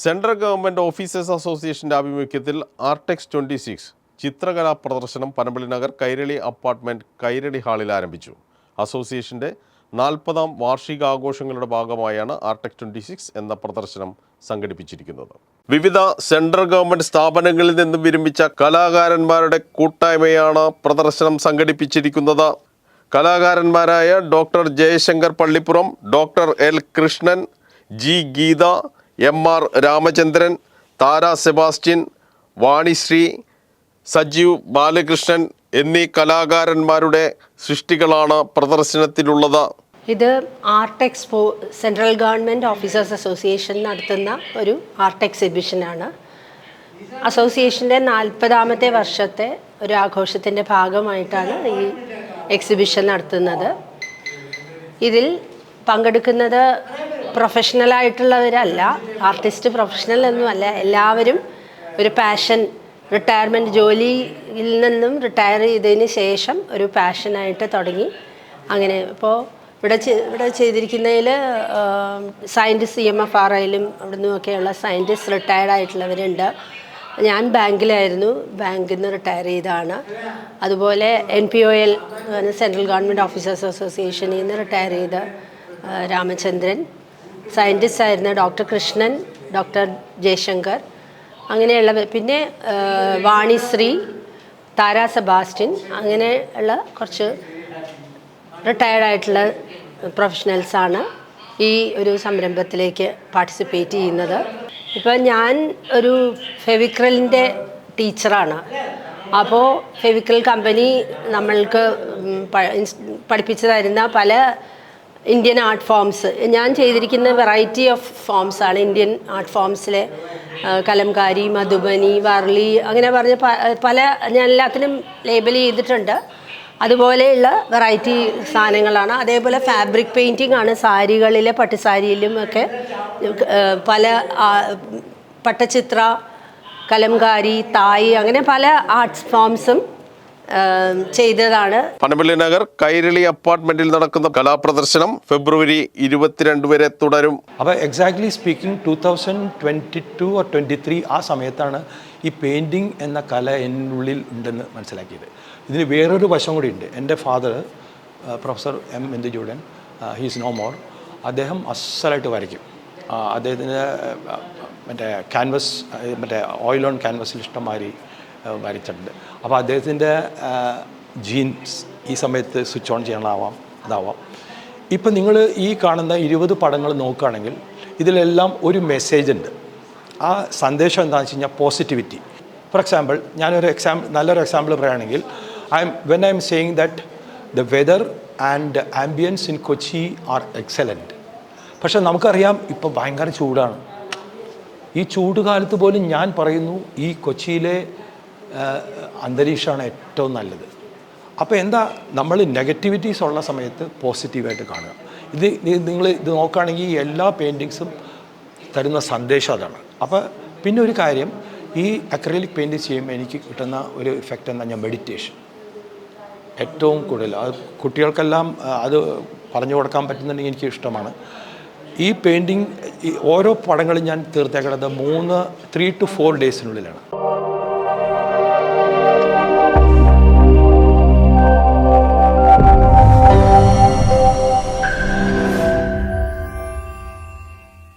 Central government officers അസോസിയേഷൻ്റെ ആഭിമുഖ്യത്തിൽ RTX 26 ചിത്രകലാ പ്രദർശനം പനമ്പള്ളി നഗർ കൈരളി അപ്പാർട്ട്മെൻറ്റ് കൈരളി ഹാളിൽ ആരംഭിച്ചു. അസോസിയേഷൻ്റെ 40ാം വാർഷികാഘോഷങ്ങളുടെ ഭാഗമായാണ് ആർടെക്സ് 26 എന്ന പ്രദർശനം സംഘടിപ്പിച്ചിരിക്കുന്നത്. വിവിധ സെൻട്രൽ ഗവൺമെൻറ് സ്ഥാപനങ്ങളിൽ നിന്നും വിരമിച്ച കലാകാരന്മാരുടെ കൂട്ടായ്മയാണ് പ്രദർശനം സംഘടിപ്പിച്ചിരിക്കുന്നത്. കലാകാരന്മാരായ doctor Jayashankar Pallippuram, doctor L Krishnan, G Geetha, M R. Ramachandran, Tara Sebastian, Vanishree, Sajeev Balakrishnan എന്നീ കലാകാരന്മാരുടെ സൃഷ്ടികളാണ് പ്രദർശനത്തിലുള്ളത്. ഇത് art expo central government officers association നടത്തുന്ന ഒരു ആർട്ട് എക്സിബിഷനാണ്. അസോസിയേഷൻ്റെ 40ാമത്തെ വർഷത്തെ ഒരു ആഘോഷത്തിൻ്റെ ഭാഗമായിട്ടാണ് ഈ എക്സിബിഷൻ നടത്തുന്നത്. ഇതിൽ പങ്കെടുക്കുന്നത് പ്രൊഫഷണലായിട്ടുള്ളവരല്ല, ആർട്ടിസ്റ്റ് പ്രൊഫഷണൽ ഒന്നുമല്ല, എല്ലാവരും ഒരു പാഷൻ, റിട്ടയർമെൻറ്റ് ജോലിയിൽ നിന്നും റിട്ടയർ ചെയ്തതിന് ശേഷം ഒരു പാഷനായിട്ട് തുടങ്ങി. അങ്ങനെ ഇപ്പോൾ ഇവിടെ ചെയ്തിരിക്കുന്നതിൽ സയൻറ്റിസ്റ്റ് CMFRIലും അവിടെ നിന്നൊക്കെയുള്ള സയൻറ്റിസ്റ്റ് റിട്ടയർഡ് ആയിട്ടുള്ളവരുണ്ട്. ഞാൻ ബാങ്കിലായിരുന്നു, ബാങ്കിൽ നിന്ന് റിട്ടയർ ചെയ്തതാണ്. അതുപോലെ NPOL സെൻട്രൽ ഗവൺമെൻറ് ഓഫീസേഴ്സ് അസോസിയേഷനിൽ നിന്ന് റിട്ടയർ ചെയ്ത രാമചന്ദ്രൻ, സയൻറ്റിസ്റ്റ് ആയിരുന്ന ഡോക്ടർ കൃഷ്ണൻ, ഡോക്ടർ ജയശങ്കർ, അങ്ങനെയുള്ളവർ, പിന്നെ വാണിശ്രീ, താര സെബാസ്റ്റ്യൻ, അങ്ങനെയുള്ള കുറച്ച് റിട്ടയർഡ് ആയിട്ടുള്ള പ്രൊഫഷണൽസാണ് ഈ ഒരു സംരംഭത്തിലേക്ക് പാർട്ടിസിപ്പേറ്റ് ചെയ്യുന്നത്. ഇപ്പോൾ ഞാൻ ഒരു ഫെവിക്രലിൻ്റെ ടീച്ചറാണ്. അപ്പോൾ ഫെവിക്രൽ കമ്പനി നമ്മൾക്ക് പഠിപ്പിച്ചു തരുന്ന പല ഇന്ത്യൻ ആർട്ട് ഫോംസ്, ഞാൻ ചെയ്തിരിക്കുന്ന വെറൈറ്റി ഓഫ് ഫോംസാണ്. ഇന്ത്യൻ ആർട്ട് ഫോംസിലെ കലംകാരി, മധുബനി, വർലി, അങ്ങനെ പറഞ്ഞ പല, ഞാൻ എല്ലാത്തിനും ലേബൽ ചെയ്തിട്ടുണ്ട്. അതുപോലെയുള്ള വെറൈറ്റി സാധനങ്ങളാണ്. അതേപോലെ ഫാബ്രിക് പെയിൻറ്റിംഗ് ആണ്. സാരികളിലെ പട്ടുസാരിയിലും ഒക്കെ പല പട്ടച്ചിത്ര, കലംകാരി, തായി, അങ്ങനെ പല ആർട്സ് ഫോംസും ചെയ്തതാണ്. പനമ്പള്ളി നഗർ കൈരളി അപ്പാർട്ട്മെന്റിൽ നടക്കുന്ന കലാപ്രദർശനം ഫെബ്രുവരി 22 വരെ തുടരും. അപ്പോൾ എക്സാക്ട്ലി സ്പീക്കിംഗ് 2022 or 23 ആ സമയത്താണ് ഈ പെയിൻറ്റിങ് എന്ന കല എന്നുള്ളിൽ ഉണ്ടെന്ന് മനസ്സിലാക്കിയത്. ഇതിന് വേറൊരു വശം കൂടി ഉണ്ട്. എൻ്റെ father professor M. Induchoodan, he's no more. അദ്ദേഹം അസലായിട്ട് വരയ്ക്കും. അദ്ദേഹത്തിൻ്റെ ക്യാൻവസ്, ഓയിൽ ഓൺ ക്യാൻവസിൽ ഇഷ്ടംമാതിരി വരച്ചിട്ടുണ്ട്. അപ്പോൾ അദ്ദേഹത്തിൻ്റെ ജീൻസ് ഈ സമയത്ത് സ്വിച്ച് ഓൺ ചെയ്യണമാവാം, അതാവാം. ഇപ്പം നിങ്ങൾ ഈ കാണുന്ന 20 പടങ്ങൾ നോക്കുകയാണെങ്കിൽ ഇതിലെല്ലാം ഒരു മെസ്സേജ് ഉണ്ട്. ആ സന്ദേശം എന്താണെന്ന് വെച്ച് കഴിഞ്ഞാൽ പോസിറ്റിവിറ്റി. ഫോർ എക്സാമ്പിൾ, നല്ലൊരു എക്സാമ്പിൾ പറയുകയാണെങ്കിൽ, when I am saying that the weather and ambience in Kochi are excellent. പക്ഷേ നമുക്കറിയാം ഇപ്പോൾ ഭയങ്കര ചൂടാണ്. ഈ ചൂട് കാലത്ത് പോലും ഞാൻ പറയുന്നു ഈ കൊച്ചിയിലെ അന്തരീക്ഷമാണ് ഏറ്റവും നല്ലത്. അപ്പോൾ എന്താ, നമ്മൾ നെഗറ്റിവിറ്റീസ് ഉള്ള സമയത്ത് പോസിറ്റീവായിട്ട് കാണുക. നിങ്ങൾ നോക്കുകയാണെങ്കിൽ എല്ലാ പെയിൻറ്റിങ്സും തരുന്ന സന്ദേശം അതാണ്. അപ്പോൾ പിന്നെ ഒരു കാര്യം, ഈ അക്രലിക് പെയിൻറ്റിങ് ചെയ്യുമ്പോൾ എനിക്ക് കിട്ടുന്ന ഒരു ഇഫക്റ്റ് എന്താ പറഞ്ഞാൽ മെഡിറ്റേഷൻ. ഏറ്റവും കൂടുതൽ അത് കുട്ടികൾക്കെല്ലാം അത് പറഞ്ഞു കൊടുക്കാൻ പറ്റുന്നുണ്ടെങ്കിൽ എനിക്ക് ഇഷ്ടമാണ്. ഈ പെയിൻറ്റിങ് ഓരോ പടങ്ങളും ഞാൻ തീർത്തേക്കുന്നത് 3 to 4 ഡേയ്സിനുള്ളിലാണ്.